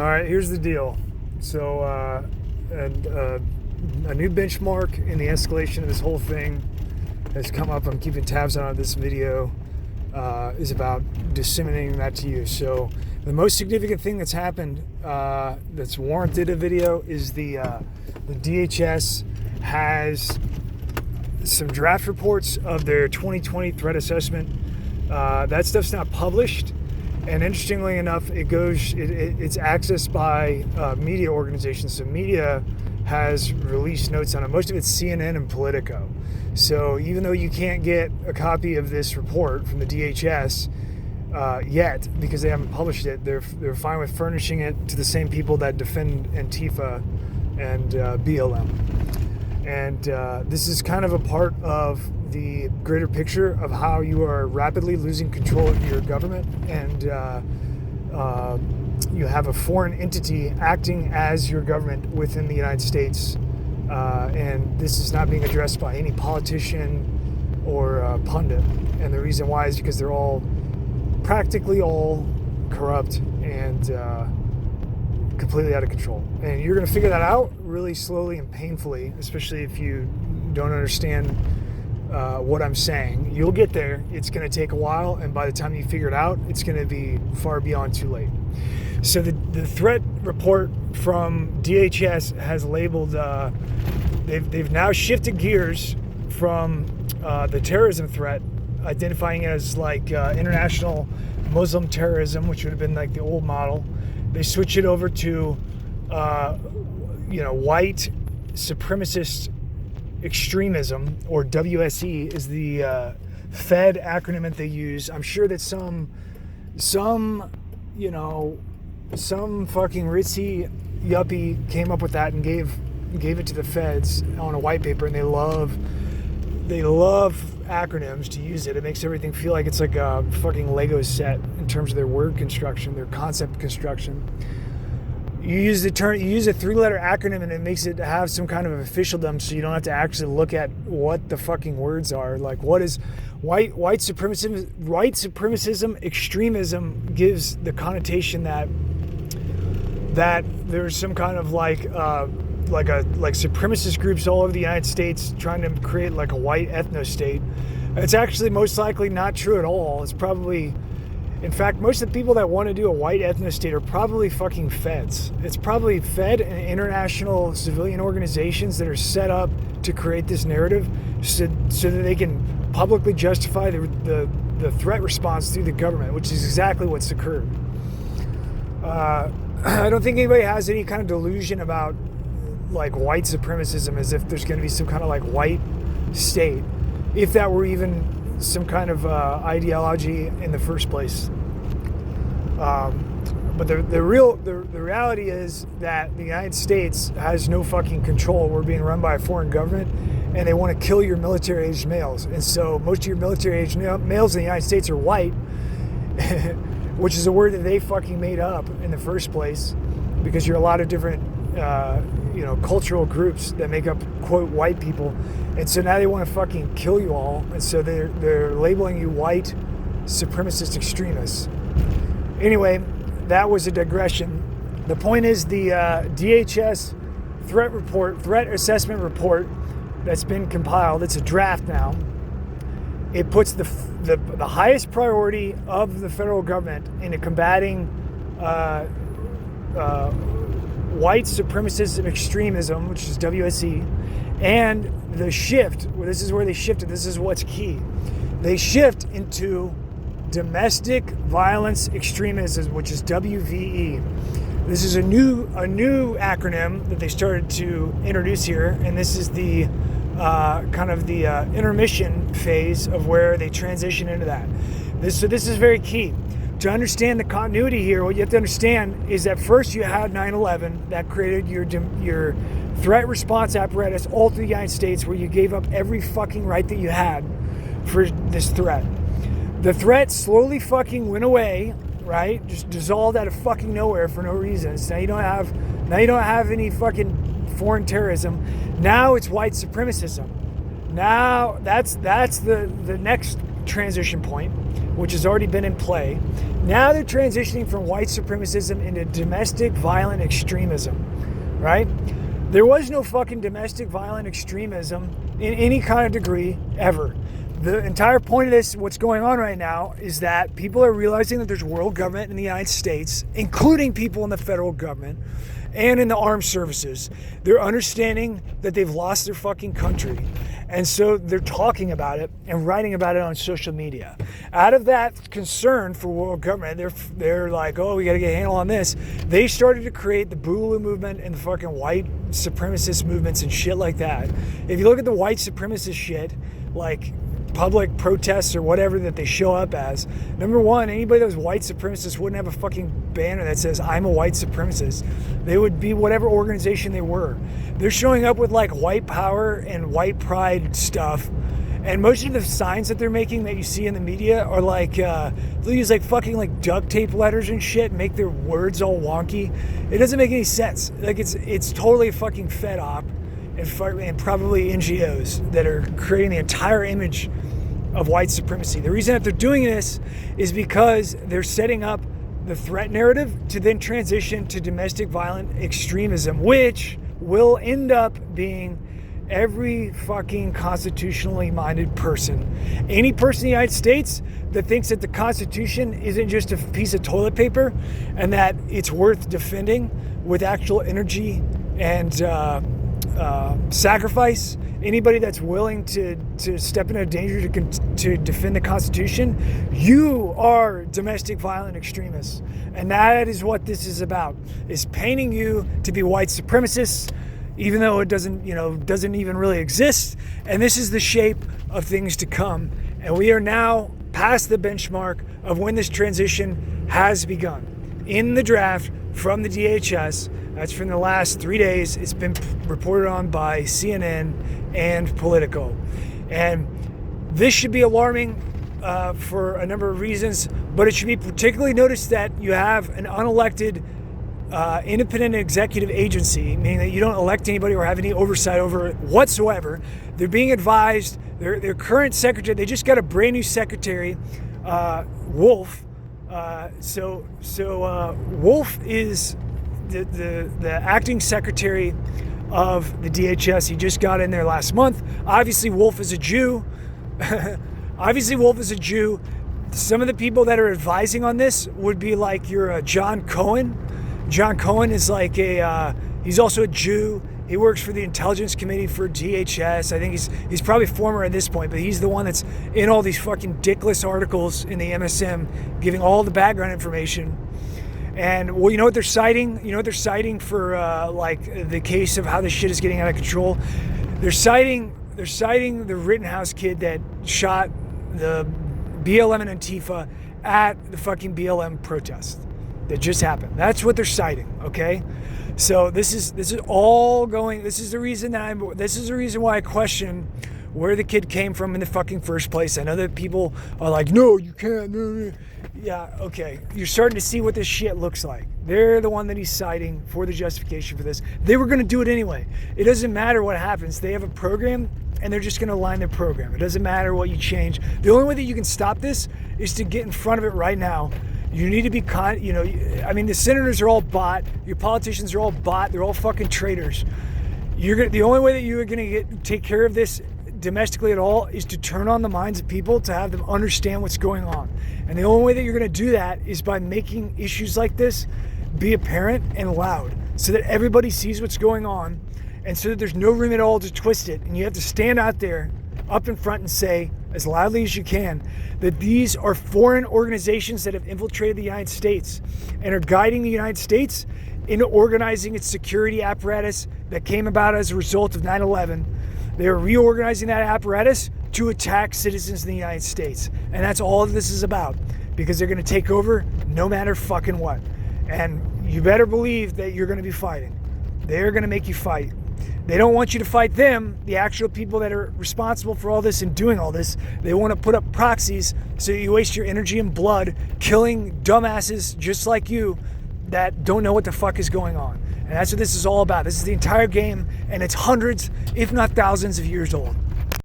All right, here's the deal. So, a new benchmark in the escalation of this whole thing has come up. I'm keeping tabs on this video. Is about disseminating that to you. So, the most significant thing that's happened that's warranted a video is the DHS has some draft reports of their 2020 threat assessment. That stuff's not published. And interestingly enough, it's accessed by media organizations. So media has released notes on it. Most of it's CNN and Politico. So even though you can't get a copy of this report from the DHS yet, because they haven't published it, they're fine with furnishing it to the same people that defend Antifa and BLM. And this is kind of a part of the greater picture of how you are rapidly losing control of your government, and you have a foreign entity acting as your government within the United States, and this is not being addressed by any politician or pundit. And the reason why is because they're all practically all corrupt and completely out of control. And you're going to figure that out really slowly and painfully, especially if you don't understand what I'm saying. You'll get there. It's going to take a while, and by the time you figure it out, it's going to be far beyond too late. So the threat report from DHS has labeled, they've now shifted gears from the terrorism threat, identifying it as like international Muslim terrorism, which would have been like the old model. They switch it over to white supremacist extremism, or WSE is the Fed acronym that they use. I'm sure that some fucking ritzy yuppie came up with that and gave it to the feds on a white paper, and they love acronyms to use it. It makes everything feel like it's like a fucking Lego set in terms of their word construction, their concept construction. You use a 3-letter acronym and it makes it have some kind of officialdom, so you don't have to actually look at what the fucking words are. Like, what is white supremacism extremism gives the connotation that there's some kind of like supremacist groups all over the United States trying to create like a white ethno-state. It's actually most likely not true at all. It's probably, in fact, most of the people that want to do a white ethno-state are probably fucking feds. It's probably Fed and international civilian organizations that are set up to create this narrative so that they can publicly justify the threat response through the government, which is exactly what's occurred. I don't think anybody has any kind of delusion about like white supremacism as if there's going to be some kind of like white state, if that were even some kind of ideology in the first place. But the reality is that the United States has no fucking control. We're being run by a foreign government, and they want to kill your military-aged males. And so most of your military-aged males in the United States are white, which is a word that they fucking made up in the first place, because you're a lot of different cultural groups that make up, quote, white people. And so now they want to fucking kill you all. And so they're labeling you white supremacist extremists. Anyway, that was a digression. The point is the DHS threat assessment report that's been compiled, it's a draft now. It puts the highest priority of the federal government into combating white supremacist extremism, which is WSE, and the shift, this is where they shifted, this is what's key. They shift into domestic violence extremism, which is WVE. This is a new acronym that they started to introduce here, and this is the kind of the intermission phase of where they transition into that. So this is very key. To understand the continuity here, what you have to understand is that first you had 9/11 that created your threat response apparatus all through the United States, where you gave up every fucking right that you had for this threat. The threat slowly fucking went away, right? Just dissolved out of fucking nowhere for no reason. So now you don't have any fucking foreign terrorism. Now it's white supremacism. Now that's the next transition point, which has already been in play. Now they're transitioning from white supremacism into domestic violent extremism, right? There was no fucking domestic violent extremism in any kind of degree ever. The entire point of this, what's going on right now, is that people are realizing that there's world government in the United States, including people in the federal government and in the armed services. They're understanding that they've lost their fucking country. And so they're talking about it and writing about it on social media. Out of that concern for world government, they're like, oh, we got to get a handle on this. They started to create the Boogaloo movement and the fucking white supremacist movements and shit like that. If you look at the white supremacist shit, like public protests or whatever that they show up as, number one, anybody that was white supremacist wouldn't have a fucking banner that says I'm a white supremacist. They would be whatever organization they were. They're showing up with like white power and white pride stuff, and most of the signs that they're making that you see in the media are like they'll use like fucking like duct tape letters and shit and make their words all wonky. It doesn't make any sense. Like it's totally a fucking fed op and probably NGOs that are creating the entire image of white supremacy. The reason that they're doing this is because they're setting up the threat narrative to then transition to domestic violent extremism, which will end up being every fucking constitutionally minded person. Any person in the United States that thinks that the Constitution isn't just a piece of toilet paper and that it's worth defending with actual energy and sacrifice, anybody that's willing to step into danger to defend the Constitution, you are domestic violent extremists. And that is what this is about, is painting you to be white supremacists, even though it doesn't even really exist. And this is the shape of things to come. And we are now past the benchmark of when this transition has begun. In the draft from the DHS, that's from the last 3 days, it's been reported on by CNN and Politico. And this should be alarming for a number of reasons, but it should be particularly noticed that you have an unelected independent executive agency, meaning that you don't elect anybody or have any oversight over it whatsoever. They're being advised, their current secretary, they just got a brand new secretary, Wolf. Wolf is the acting secretary of the DHS. He just got in there last month. Obviously, Wolf is a Jew. Some of the people that are advising on this would be like your John Cohen. John Cohen is like he's also a Jew. He works for the intelligence committee for DHS. I think he's probably former at this point, but he's the one that's in all these fucking dickless articles in the MSM, giving all the background information. And well, you know what they're citing? You know what they're citing for like the case of how this shit is getting out of control? They're citing the Rittenhouse kid that shot the BLM and Antifa at the fucking BLM protest that just happened. That's what they're citing, okay? So this is all going. This is the reason why I question where the kid came from in the fucking first place. I know that people are like, no, you can't. No. Yeah, okay. You're starting to see what this shit looks like. They're the one that he's citing for the justification for this. They were going to do it anyway. It doesn't matter what happens. They have a program, and they're just going to align their program. It doesn't matter what you change. The only way that you can stop this is to get in front of it right now. You need to be the senators are all bought. Your politicians are all bought. They're all fucking traitors. The only way that you are going to take care of this domestically at all is to turn on the minds of people, to have them understand what's going on. And the only way that you're going to do that is by making issues like this be apparent and loud, so that everybody sees what's going on, and so that there's no room at all to twist it. And you have to stand out there up in front and say as loudly as you can that these are foreign organizations that have infiltrated the United States and are guiding the United States into organizing its security apparatus that came about as a result of 9/11. They are reorganizing that apparatus to attack citizens in the United States. And that's all this is about, because they're going to take over no matter fucking what. And you better believe that you're going to be fighting. They're going to make you fight. They don't want you to fight them, the actual people that are responsible for all this and doing all this. They want to put up proxies so you waste your energy and blood killing dumbasses just like you that don't know what the fuck is going on. And that's what this is all about. This is the entire game, and it's hundreds, if not thousands of years old.